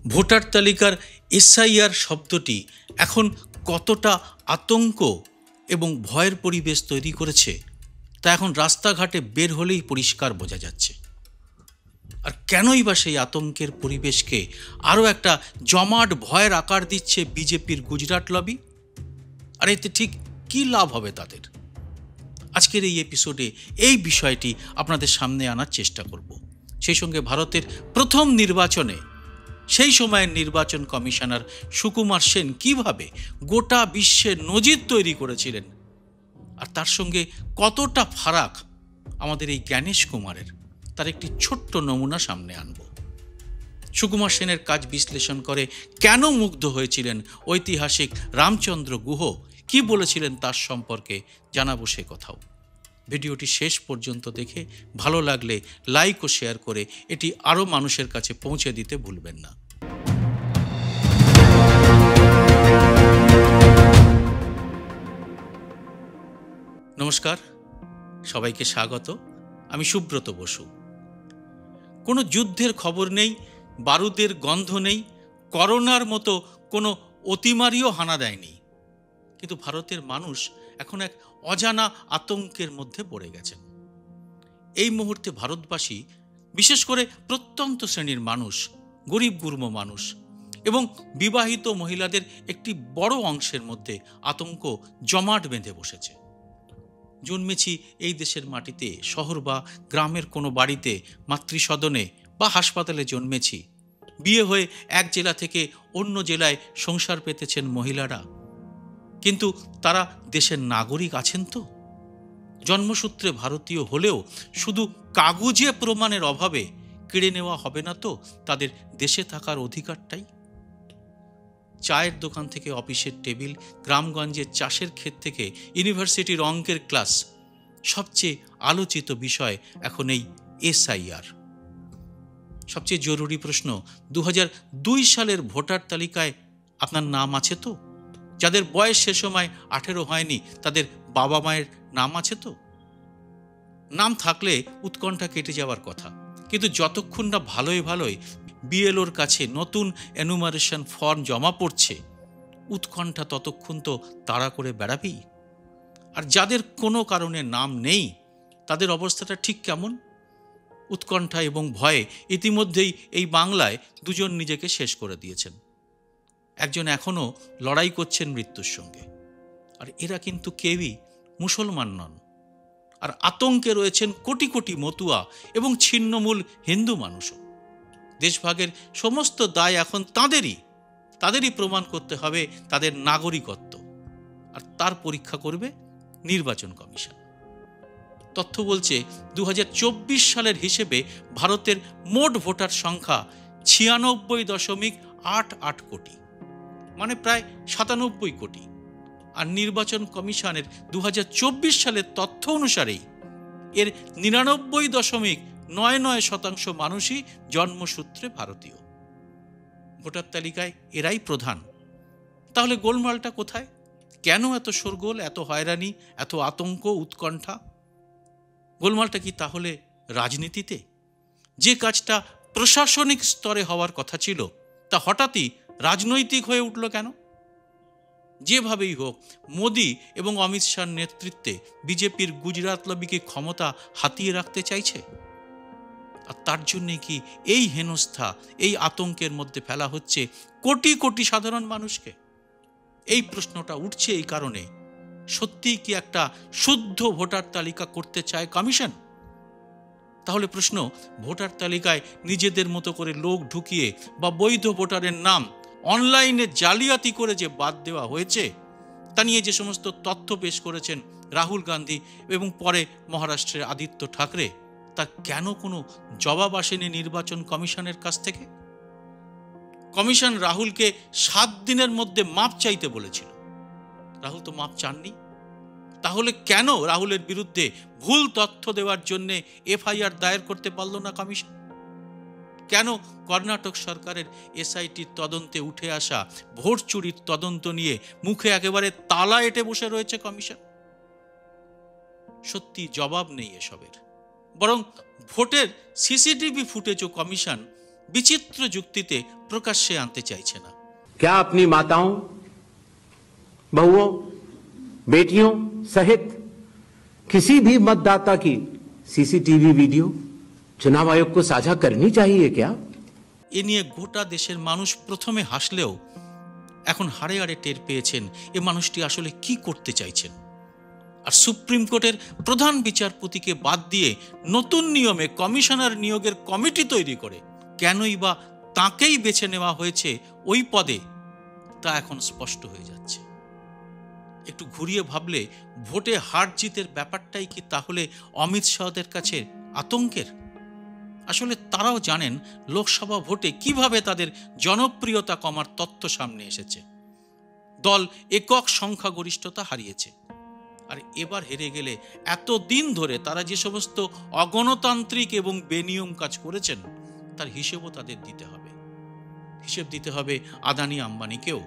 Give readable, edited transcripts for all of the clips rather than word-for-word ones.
Voter তালিকার SIR শব্দটি এখন কতটা আতঙ্ক এবং ভয়ের পরিবেশ তৈরি করেছে তা এখন রাস্তাঘাটে বের হলেই পরিষ্কার বোঝা যাচ্ছে। আর কেনই বা সেই আতঙ্কের পরিবেশকে আরও একটা জমাট ভয়ের আকার দিচ্ছে বিজেপির গুজরাট লবি? আর এতে ঠিক কী লাভ হবে তাদের? আজকের এই এপিসোডে এই বিষয়টি আপনাদের সামনে আনার চেষ্টা করব। সেই সঙ্গে ভারতের প্রথম নির্বাচনে সেই সময়ের নির্বাচন কমিশনার সুকুমার সেন কিভাবে গোটা বিশ্বে নজির তৈরি করেছিলেন, আর তার সঙ্গে কতটা ফারাক আমাদের এই জ্ঞানেশ কুমারের, তার একটি ছোট্ট নমুনা সামনে আনব। সুকুমার সেনের কাজ বিশ্লেষণ করে কেন মুগ্ধ হয়েছিলেন ঐতিহাসিক রামচন্দ্র গুহ, কি বলেছিলেন তার সম্পর্কে জানাবো সে কথাও। ভিডিওটি শেষ পর্যন্ত দেখে ভালো লাগলে লাইক ও শেয়ার করে এটি আরও মানুষের কাছে পৌঁছে দিতে ভুলবেন না। নমস্কার, সবাইকে স্বাগত। আমি সুব্রত বসু। কোনো যুদ্ধের খবর নেই, বারুদের গন্ধ নেই, করোনার মতো কোনো অতিমারিও হানা দেয়নি, কিন্তু ভারতের মানুষ এখন এক অজানা আতঙ্কের মধ্যে পড়ে গেছেন। এই মুহূর্তে ভারতবাসী, বিশেষ করে প্রত্যন্ত শ্রেণীর মানুষ, গরিব গুরমো মানুষ এবং বিবাহিত মহিলাদের একটি বড় অংশের মধ্যে আতঙ্ক জমাট বেঁধে বসেছে। জন্মেছি এই দেশের মাটিতে, শহর বা গ্রামের কোনো বাড়িতে, মাতৃসদনে বা হাসপাতালে জন্মেছি। বিয়ে হয়ে এক জেলা থেকে অন্য জেলায় সংসার পেতেছেন মহিলারা, কিন্তু তারা দেশের নাগরিক আছেন তো? জন্মসূত্রে ভারতীয় হলেও শুধু কাগজে প্রমাণের অভাবে কেড়ে নেওয়া হবে না তো তাদের দেশে থাকার অধিকারটাই? চায়ের দোকান থেকে অফিসের টেবিল, গ্রামগঞ্জের চাষের ক্ষেত থেকে ইউনিভার্সিটির অঙ্কের ক্লাস, সবচেয়ে আলোচিত বিষয় এখন এই এসআইআর। সবচেয়ে জরুরি প্রশ্ন, 2002 সালের ভোটার তালিকায় আপনার নাম আছে তো? যাদের বয়স সে সময় 18 হয়নি তাদের বাবা মায়ের নাম আছে তো? নাম থাকলে উৎকণ্ঠা কেটে যাওয়ার কথা, কিন্তু যতক্ষণ না ভালোই বিএলওর কাছে নতুন এনুমারেশন ফর্ম জমা পড়ছে, উৎকণ্ঠা ততক্ষণ তো তাড়া করে বেড়াবেই। আর যাদের কোনো কারণে নাম নেই তাদের অবস্থাটা ঠিক কেমন? উৎকণ্ঠা এবং ভয়ে ইতিমধ্যেই এই বাংলায় দুজন নিজেকে শেষ করে দিয়েছেন। একজন এখনও লড়াই করছেন মৃত্যুর সঙ্গে। আর এরা কিন্তু কেউই মুসলমান নন। আর আতঙ্কে রয়েছেন কোটি কোটি মতুয়া এবং ছিন্নমূল হিন্দু মানুষও। দেশভাগের সমস্ত দায় এখন তাদেরই প্রমাণ করতে হবে তাদের নাগরিকত্ব, আর তার পরীক্ষা করবে নির্বাচন কমিশন। তথ্য বলছে 2024 সালের হিসেবে ভারতের মোট ভোটার সংখ্যা 96.88 কোটি, মানে প্রায় 97 কোটি। আর নির্বাচন কমিশনের 2024 সালের তথ্য অনুসারেই এর 99.99% মানুষই জন্মসূত্রে ভারতীয়। ভোটার তালিকায় এরাই প্রধান। তাহলে গোলমালটা কোথায়? কেন এত শোরগোল, এত হয়রানি, এত আতঙ্ক, উৎকণ্ঠা? গোলমালটা কি তাহলে রাজনীতিতে? যে কাজটা প্রশাসনিক স্তরে হওয়ার কথা ছিল তা হঠাৎই রাজনৈতিক হয়ে উঠল কেন? যেভাবেই হোক, মোদি এবং অমিত শাহর নেতৃত্বে বিজেপির গুজরাট লবিকে ক্ষমতা হাতিয়ে রাখতে চাইছে। আর তার জন্যে কি এই হেনস্থা, এই আতঙ্কের মধ্যে ফেলা হচ্ছে কোটি কোটি সাধারণ মানুষকে? এই প্রশ্নটা উঠছে এই কারণে, সত্যিই কি একটা শুদ্ধ ভোটার তালিকা করতে চায় কমিশন? তাহলে প্রশ্ন, ভোটার তালিকায় নিজেদের মতো করে লোক ঢুকিয়ে বা বৈধ ভোটারের নাম অনলাইনে জালিয়াতি করে যে বাদ দেওয়া হয়েছে, তা নিয়ে যে সমস্ত তথ্য পেশ করেছেন রাহুল গান্ধী এবং পরে মহারাষ্ট্রের আদিত্য ঠাকরে, তা কেন কোনো জবাব আসেনি নির্বাচন কমিশনের কাছ থেকে? কমিশন রাহুলকে 7 দিনের মধ্যে মাপ চাইতে বলেছিল। রাহুল তো মাপ চাননি। তাহলে কেন রাহুলের বিরুদ্ধে ভুল তথ্য দেওয়ার জন্য এফআইআর দায়ের করতে পারল না কমিশন? কেন কর্ণাটক সরকারের এসআইটির তদন্তে উঠে আসা ভোট চুরির তদন্ত নিয়ে মুখে একেবারে তালা এঁটে বসে রয়েছে কমিশন? সত্যি জবাব নেই এসবের। বরং ভোটের সিসিটিভি ফুটেজও কমিশন বিচিত্র যুক্তিতে প্রকাশ্যে আনতে চাইছে না। क्या अपनी माताओं, बहुओं, बेटियों सहित किसी भी मतदाता की सीसीटीवी वीडियो चुनाव आयोग को साझा करनी चाहिए क्या? এ নিয়ে গোটা দেশের মানুষ প্রথমে হাসলেও এখন হাড়ে হাড়ে টের পেয়েছেন এ মানুষটি আসলে কি করতে চাইছেন। আর সুপ্রিম কোর্টের প্রধান বিচারপতিকে বাদ দিয়ে নতুন নিয়মে কমিশনার নিয়োগের কমিটি তৈরি করে কেনই বা তাঁকেই বেছে নেওয়া হয়েছে ওই পদে, তা এখন স্পষ্ট হয়ে যাচ্ছে। একটু ঘুরিয়ে ভাবলে ভোটে হার জিতের ব্যাপারটাই কি তাহলে অমিত শাহদের কাছে আতঙ্কের? আসলে তারাও জানেন লোকসভা ভোটে কিভাবে তাদের জনপ্রিয়তা কমার তথ্য সামনে এসেছে। দল একক সংখ্যাগরিষ্ঠতা হারিয়েছে, আর এবার হেরে গেলে এতদিন ধরে তারা যে সমস্ত অগণতান্ত্রিক এবং বেনিয়ম কাজ করেছেন তার হিসেবও তাদের দিতে হবে। হিসেব দিতে হবে আদানি আম্বানিকেও।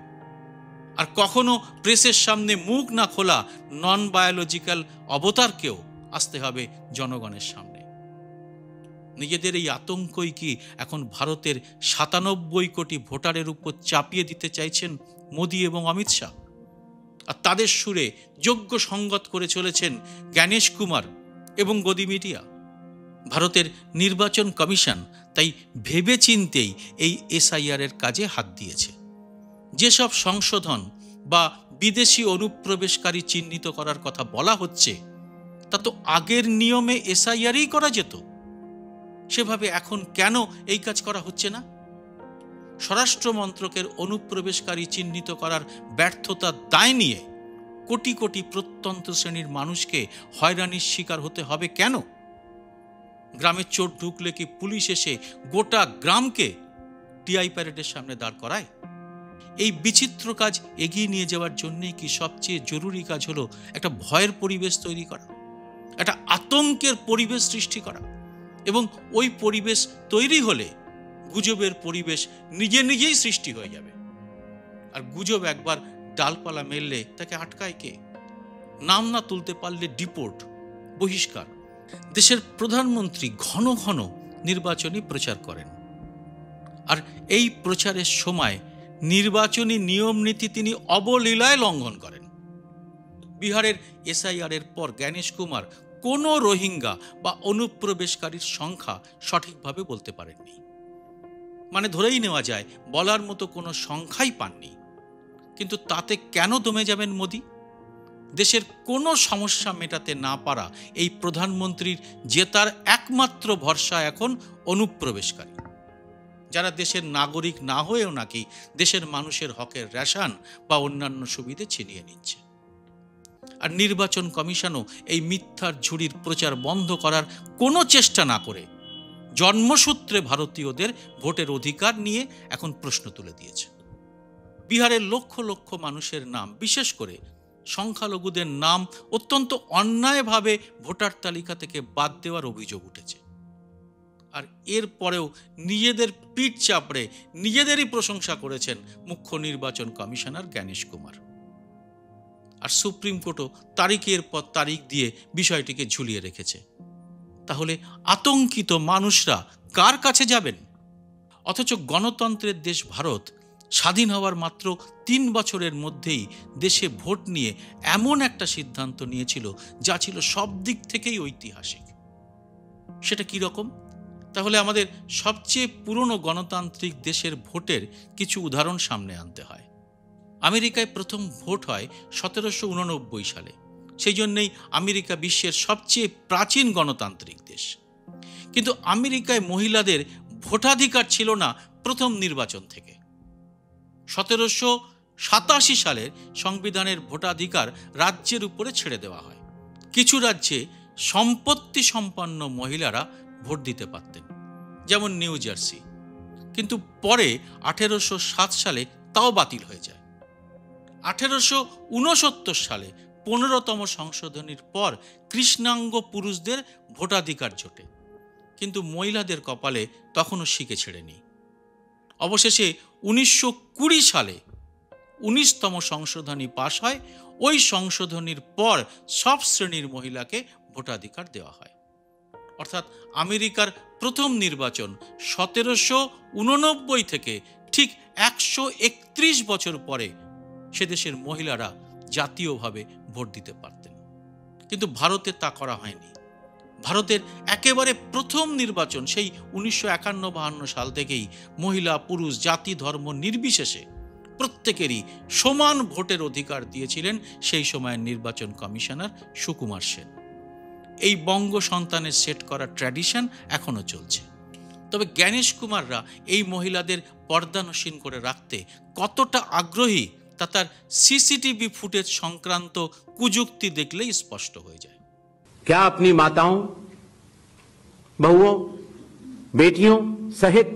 আর কখনো প্রেসের সামনে মুখ না খোলা নন বায়োলজিক্যাল অবতারকেও আসতে হবে জনগণের সামনে। নিজেদের এই আতঙ্কই কি এখন ভারতের ৯৭ কোটি ভোটারের উপর চাপিয়ে দিতে চাইছেন মোদি এবং অমিত শাহ? আর তাদের সুরে যোগ্য সঙ্গত করে চলেছেন জ্ঞানেশ কুমার এবং গদি মিডিয়া। ভারতের নির্বাচন কমিশন তাই ভেবেচিন্তেই এই এসআইআর এর কাজে হাত দিয়েছে। যেসব সংশোধন বা বিদেশি অনুপ্রবেশকারী চিহ্নিত করার কথা বলা হচ্ছে তা তো আগের নিয়মে এসআইআরই করা যেত। সেভাবে এখন কেন এই কাজ করা হচ্ছে না? স্বরাষ্ট্র মন্ত্রকের অনুপ্রবেশকারী চিহ্নিত করার ব্যর্থতার দায় নিয়ে কোটি কোটি প্রত্যন্ত শ্রেণীর মানুষকে হয়রানির শিকার হতে হবে কেন? গ্রামের চোর ঢুকলে কি পুলিশ এসে গোটা গ্রামকে টিআই প্যারেডের সামনে দাঁড় করায়? এই বিচিত্র কাজ এগিয়ে নিয়ে যাওয়ার জন্যই কি সবচেয়ে জরুরি কাজ হলো একটা ভয়ের পরিবেশ তৈরি করা, একটা আতঙ্কের পরিবেশ সৃষ্টি করা, এবং ওই পরিবেশ তৈরি হলে গুজবের পরিবেশ নিজে নিজেই সৃষ্টি হয়ে যাবে। আর গুজব একবার ডালপালা মেললে তাকে আটকায় কে? নাম না তুলতে পারলে ডিপোর্ট, বহিষ্কার। দেশের প্রধানমন্ত্রী ঘন ঘন নির্বাচনী প্রচার করেন, আর এই প্রচারের সময় নির্বাচনী নিয়ম নীতি তিনি অবলীলায় লঙ্ঘন করেন। বিহারের এসআইআর এর পর জ্ঞানেশ কুমার কোনো রোহিঙ্গা বা অনুপ্রবেশকারীর সংখ্যা সঠিকভাবে বলতে পারেননি। মানে ধরেই নেওয়া যায় বলার মতো কোনো সংখ্যাই পাননি। কিন্তু তাতে কেন দমে যাবেন মোদি? দেশের কোনো সমস্যা মেটাতে না পারা এই প্রধানমন্ত্রীর জেতার একমাত্র ভরসা এখন অনুপ্রবেশকারী, যারা দেশের নাগরিক না হয়েও নাকি দেশের মানুষের হকের রেশন বা অন্যান্য সুবিধে ছিনিয়ে নিচ্ছে। আর নির্বাচন কমিশনও এই মিথ্যার ঝুড়ির প্রচার বন্ধ করার কোনো চেষ্টা না করে জন্মসূত্রে ভারতীয়দের ভোটের অধিকার নিয়ে এখন প্রশ্ন তুলে দিয়েছে। বিহারের লক্ষ লক্ষ মানুষের নাম, বিশেষ করে সংখ্যালঘুদের নাম অত্যন্ত অন্যায়ভাবে ভোটার তালিকা থেকে বাদ দেওয়ার অভিযোগ উঠেছে। আর এরপরেও নিজেদের পিঠ চাপড়ে নিজেদেরই প্রশংসা করেছেন মুখ্য নির্বাচন কমিশনার জ্ঞানেশ কুমার। আর সুপ্রিম কোর্টও তারিখের পর তারিখ দিয়ে বিষয়টিকে ঝুলিয়ে রেখেছে। তাহলে আতঙ্কিত মানুষরা কার কাছে যাবেন? অথচ গণতন্ত্রের দেশ ভারত স্বাধীন হওয়ার মাত্র ৩ বছরের মধ্যেই দেশে ভোট নিয়ে এমন একটা সিদ্ধান্ত নিয়েছিল যা ছিল সব দিক থেকেই ঐতিহাসিক। সেটা কি রকম? তাহলে আমাদের সবচেয়ে পুরনো গণতান্ত্রিক দেশের ভোটের কিছু উদাহরণ সামনে আনতে হয়। আমেরিকায় প্রথম ভোট হয় ১৭৮৯ সালে। সেই জন্যেই আমেরিকা বিশ্বের সবচেয়ে প্রাচীন গণতান্ত্রিক দেশ। কিন্তু আমেরিকায় মহিলাদের ভোটাধিকার ছিল না প্রথম নির্বাচন থেকে। ১৭৮৭ সালের সংবিধানের ভোটাধিকার রাজ্যের উপরে ছেড়ে দেওয়া হয়। কিছু রাজ্যে সম্পত্তি সম্পন্ন মহিলারা ভোট দিতে পারতেন, যেমন নিউ জার্সি। কিন্তু পরে ১৮০৭ সালে তাও বাতিল হয়ে যায়। ১৮৬৯ সালে ১৫তম সংশোধনীর পর কৃষ্ণাঙ্গ পুরুষদের ভোটাধিকার জোটে, কিন্তু মহিলাদের কপালে তখনও শিকে ছেড়েনি। অবশেষে ১৯২০ সালে ১৯তম সংশোধনী পাশ হয়। ওই সংশোধনীর পর সব শ্রেণীর মহিলাকে ভোটাধিকার দেওয়া হয়। অর্থাৎ আমেরিকার প্রথম নির্বাচন 1789 থেকে ঠিক 131 বছর পরে সে দেশের মহিলারা জাতীয়ভাবে ভোট দিতে পারতেন। কিন্তু ভারতে তা করা হয়নি। ভারতের একেবারে প্রথম নির্বাচন সেই 1951-52 সাল থেকেই মহিলা পুরুষ জাতি ধর্ম নির্বিশেষে প্রত্যেকেরই সমান ভোটের অধিকার দিয়েছিলেন সেই সময়ের নির্বাচন কমিশনার সুকুমার সেন। এই বঙ্গ সন্তানের সেট করা ট্র্যাডিশন এখনো চলছে। তবে জ্ঞানেশ কুমাররা এই মহিলাদের পর্দানসীন করে রাখতে কতটা আগ্রহী তা তার সিসিটিভি ফুটেজ সংক্রান্ত কুযুক্তি দেখলেই স্পষ্ট হয়ে যায়। क्या अपनी माताओं, बहुओं, बेटियों सहित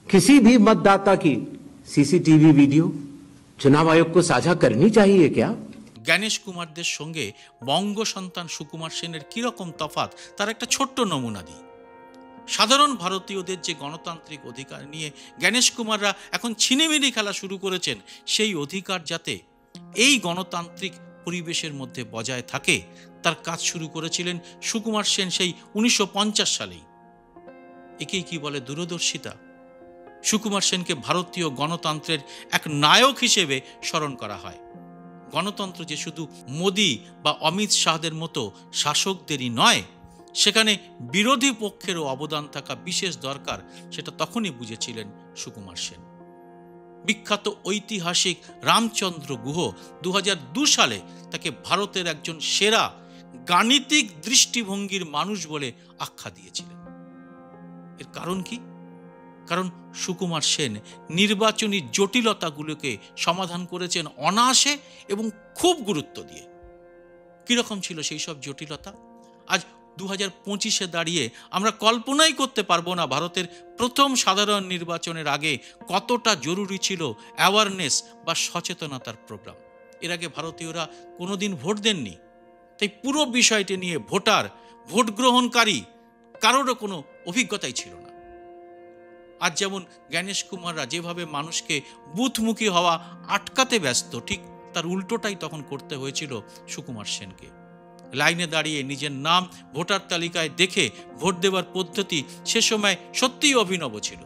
किसी भी मतदाता की सीसीटीवी वीडियो चुनाव आयोग को साझा करनी चाहिए क्या? জ্ঞানেশ কুমারদের সঙ্গে বঙ্গ সন্তান সুকুমার সেনের কিরকম তফাৎ তার একটা ছোট্ট নমুনা দিই। সাধারণ ভারতীয়দের যে গণতান্ত্রিক অধিকার নিয়ে জ্ঞানেশ কুমাররা এখন ছিনিমিনি খেলা শুরু করেছেন, সেই অধিকার যাতে এই গণতান্ত্রিক পরিবেশের মধ্যে বজায় থাকে তার কাজ শুরু করেছিলেন সুকুমার সেন সেই 1950 সালেই। একেই কি বলে দূরদর্শিতা। সুকুমার সেনকে ভারতীয় গণতন্ত্রের এক নায়ক হিসেবে স্মরণ করা হয়। গণতন্ত্র যে শুধু মোদি বা অমিত শাহদের মতো শাসকদেরই নয়, সেখানে বিরোধী পক্ষেরও অবদান থাকা বিশেষ দরকার, সেটা তখনই বুঝেছিলেন সুকুমার সেন। বিখ্যাত ঐতিহাসিক রামচন্দ্র গুহ 2002 সালে তাকে ভারতের একজন সেরা গাণিতিক দৃষ্টিভঙ্গির মানুষ বলে আখ্যা দিয়েছিলেন। এর কারণ কি? কারণ সুকুমার সেন নির্বাচনী জটিলতাগুলোকে সমাধান করেছেন অনায়াসে এবং খুব গুরুত্ব দিয়ে। কিরকম ছিল সেই সব জটিলতা? আজ 2025-এ দাঁড়িয়ে আমরা কল্পনাই করতে পারবো না ভারতের প্রথম সাধারণ নির্বাচনের আগে কতটা জরুরি ছিল অ্যাওয়ারনেস বা সচেতনতার প্রোগ্রাম। এর আগে ভারতীয়রা কোনোদিন ভোট দেননি, তাই পুরো বিষয়টি নিয়ে ভোটার, ভোট গ্রহণকারী কারোরও কোনো অভিজ্ঞতাই ছিল না। আজ যেমন জ্ঞানেশ কুমাররা যেভাবে মানুষকে বুথমুখী হওয়া আটকাতে ব্যস্ত, ঠিক তার উল্টোটাই তখন করতে হয়েছিল সুকুমার সেনকে। লাইনে দাঁড়িয়ে নিজের নাম ভোটার তালিকায় দেখে ভোট দেওয়ার পদ্ধতি সে সময় সত্যিই অভিনব ছিল।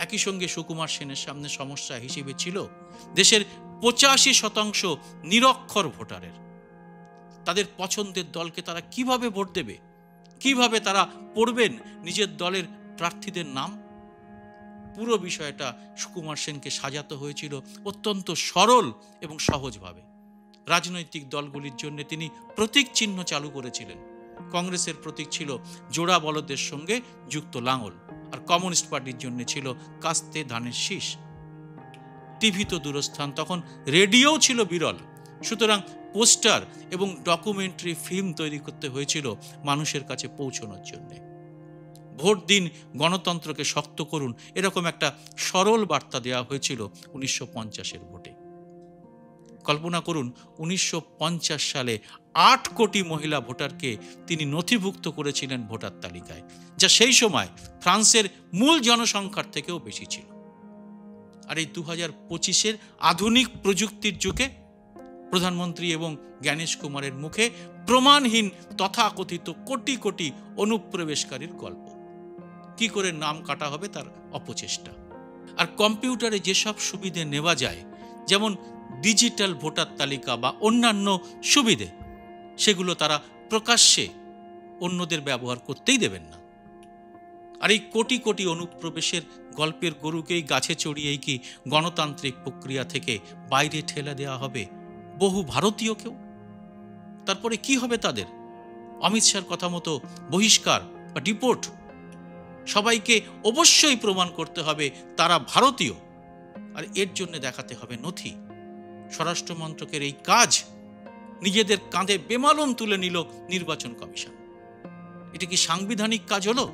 একই সঙ্গে সুকুমার সেনের সামনে সমস্যা হিসেবে ছিল দেশের 85% নিরক্ষর ভোটারের। তাদের পছন্দের দলকে তারা কিভাবে ভোট দেবে, কিভাবে তারা পড়বেন নিজের দলের প্রার্থীদের নাম? পুরো বিষয়টা সুকুমার সেনকে সাজাতে হয়েছিল অত্যন্ত সরল এবং সহজভাবে। রাজনৈতিক দলগুলির জন্য তিনি প্রতীক চিহ্ন চালু করেছিলেন। কংগ্রেসের প্রতীক ছিল জোড়া বলদের সঙ্গে যুক্ত লাঙল, আর কমিউনিস্ট পার্টির জন্য ছিল কাস্তে ধানের শীষ। টিভি তো দূরস্থান, তখন রেডিও ছিল বিরল। সুতরাং পোস্টার এবং ডকুমেন্টারি ফিল্ম তৈরি করতে হয়েছিল মানুষের কাছে পৌঁছানোর জন্য। ভোট দিন, গণতন্ত্রকে শক্ত করুন, এরকম একটা সরল বার্তা দেওয়া হয়েছিল 1950-এর ভোটে। কল্পনা করুন 1950 সালে 8 কোটি মহিলা ভোটারকে তিনি নথিভুক্ত করেছিলেন ভোটার তালিকায়, যা সেই সময় ফ্রান্সের মূল জনসংখ্যার থেকেও বেশি ছিল। আর এই 2025-এর আধুনিক প্রযুক্তির যুগে প্রধানমন্ত্রী এবং জ্ঞানেশ কুমারের মুখে প্রমাণহীন তথাকথিত কোটি কোটি অনুপ্রবেশকারীর গল্প। কি করে নাম কাটা হবে তার অপচেষ্টা। আর কম্পিউটারে যেসব সুবিধে নেওয়া যায়, যেমন ডিজিটাল ভোটার তালিকা বা অন্যান্য সুবিধে, সেগুলো তারা প্রকাশ্যে অন্যদের ব্যবহার করতেই দেবেন না। আর এই কোটি কোটি অনুপ্রবেশের গল্পের গরুকেই গাছে চড়িয়েই কি গণতান্ত্রিক প্রক্রিয়া থেকে বাইরে ঠেলে দেওয়া হবে বহু ভারতীয়কেও? তারপরে কি হবে তাদের? অমিত শাহর কথা মতো বহিষ্কার বা ডিপোর্ট? সবাইকে অবশ্যই প্রমাণ করতে হবে তারা ভারতীয়, আর এর জন্য দেখাতে হবে নথি। স্বরাষ্ট্র মন্ত্রকের এই কাজ নিজেদের কাঁধে বেমালুম তুলে নিল নির্বাচন কমিশন। এটা কি সাংবিধানিক কাজ হলো?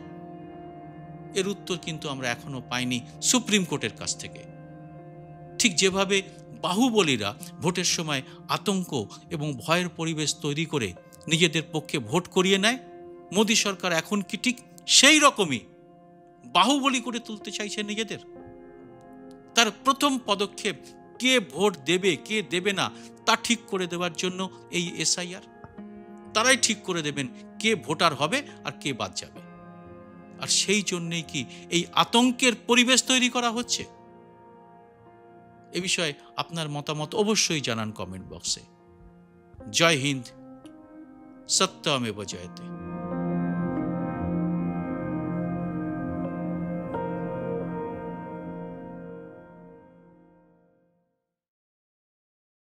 এর উত্তর কিন্তু আমরা এখনো পাইনি সুপ্রিম কোর্টের কাছ থেকে। ঠিক যেভাবে বাহুবলীরা ভোটের সময় আতঙ্ক এবং ভয়ের পরিবেশ তৈরি করে নিজেদের পক্ষে ভোট করিয়ে নেয়, মোদী সরকার এখন কি ঠিক সেই রকমই বাহুবলী করে তুলতে চাইছে নিজেদের? তার প্রথম পদক্ষেপ কে ভোট দেবে কে দেবে না তা ঠিক করে দেওয়ার জন্য এই এসআইআর। তারাই ঠিক করে দেবেন কে ভোটার হবে আর কে বাদ যাবে। আর সেই জন্যেই কি এই আতঙ্কের পরিবেশ তৈরি করা হচ্ছে? এ বিষয়ে আপনার মতামত অবশ্যই জানান কমেন্ট বক্সে। জয় হিন্দ, সত্যমেব জয়তে।